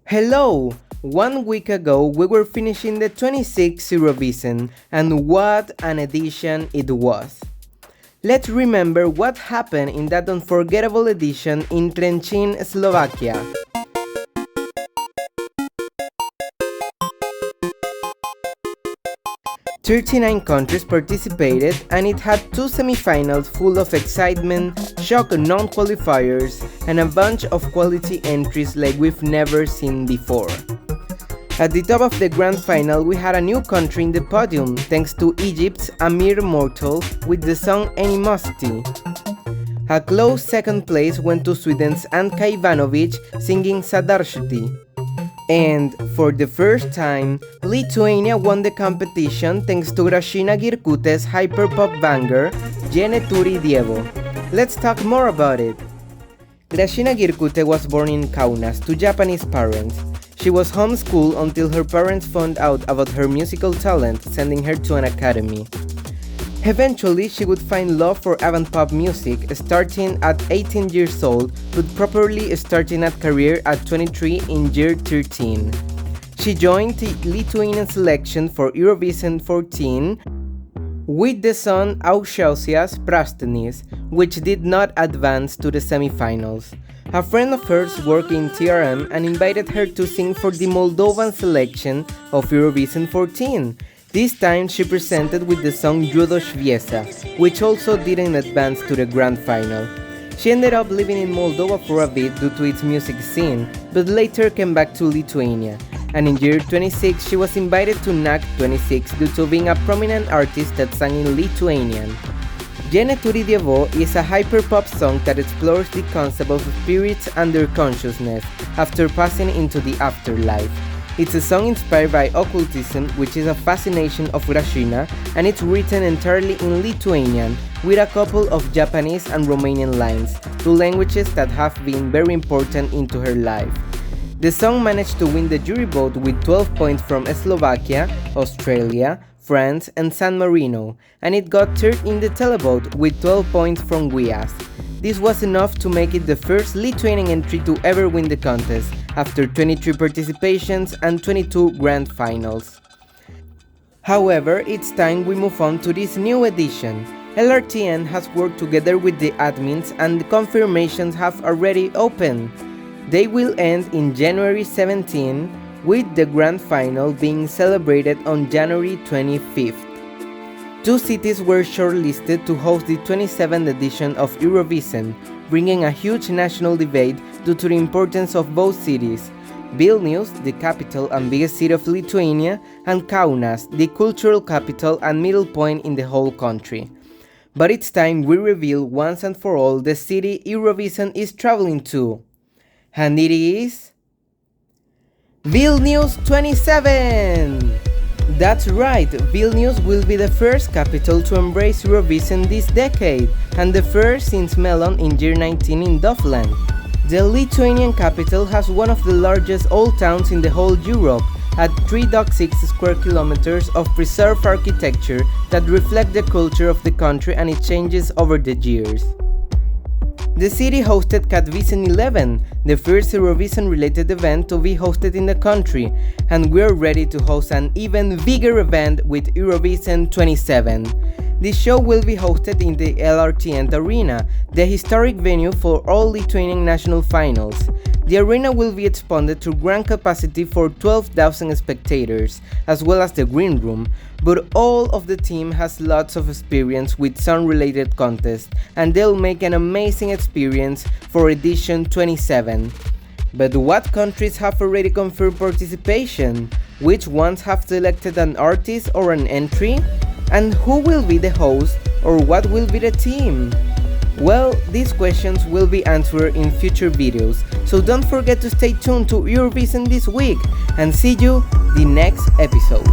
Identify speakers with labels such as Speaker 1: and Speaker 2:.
Speaker 1: Hello! 1 week ago we were finishing the 26th Eurovision, and what an edition it was! Let's remember what happened in that unforgettable edition in Trenčín, Slovakia. 39 countries participated, and it had 2 semi-finals full of excitement, shock non-qualifiers, and a bunch of quality entries like we've never seen before. At the top of the grand final we had a new country in the podium thanks to Egypt's Amir Mortal with the song Animosity. A close second place went to Sweden's Anka Ivanovic singing Sadarshti. And, for the first time, Lithuania won the competition thanks to Gražina Girkutė's hyperpop banger, Neturi Dievo. Let's talk more about it. Gražina Girkutė was born in Kaunas to Japanese parents. She was homeschooled until her parents found out about her musical talent, sending her to an academy. Eventually, she would find love for avant-pop music, starting at 18 years old, but properly starting a career at 23 in year 13. She joined the Lithuanian selection for Eurovisn't 14 with the song Aukščiausias Prastanis, which did not advance to the semi-finals. A friend of hers worked in TRM and invited her to sing for the Moldovan selection of Eurovisn't 14. This time she presented with the song Juodojišviesa, which also didn't advance to the grand final. She ended up living in Moldova for a bit due to its music scene, but later came back to Lithuania. And in year 26 she was invited to NAC 26 due to being a prominent artist that sang in Lithuanian. Neturi Dievo is a hyperpop song that explores the concept of spirits and their consciousness after passing into the afterlife. It's a song inspired by occultism, which is a fascination of Gražina, and it's written entirely in Lithuanian, with a couple of Japanese and Romanian lines, 2 languages that have been very important into her life. The song managed to win the jury vote with 12 points from Slovakia, Australia, France, and San Marino, and it got third in the televote with 12 points from Guias. This was enough to make it the first Lithuanian entry to ever win the contest, after 23 participations and 22 grand finals. However, it's time we move on to this new edition. LRTN has worked together with the admins and the confirmations have already opened. They will end in January 17, with the grand final being celebrated on January 25th. 2 cities were shortlisted to host the 27th edition of Eurovision, bringing a huge national debate due to the importance of both cities: Vilnius, the capital and biggest city of Lithuania, and Kaunas, the cultural capital and middle point in the whole country. But it's time we reveal once and for all the city Eurovision is traveling to. And it is Vilnius 27! That's right, Vilnius will be the first capital to embrace Eurovision this decade, and the first since Melon in year 19 in Dublin. The Lithuanian capital has one of the largest old towns in the whole Europe, at 3.6 square kilometers of preserved architecture that reflect the culture of the country and its changes over the years. The city hosted Catvision 11, the first Eurovision-related event to be hosted in the country, and we're ready to host an even bigger event with Eurovision 27. This show will be hosted in the LRTN Arena, the historic venue for all Lithuanian national finals. The arena will be expanded to grand capacity for 12,000 spectators, as well as the green room, but all of the team has lots of experience with song-related contests, and they'll make an amazing experience for edition 27. But what countries have already confirmed participation? Which ones have selected an artist or an entry? And who will be the host, or what will be the team? Well, these questions will be answered in future videos, so don't forget to stay tuned to Eurovision this week, and see you the next episode.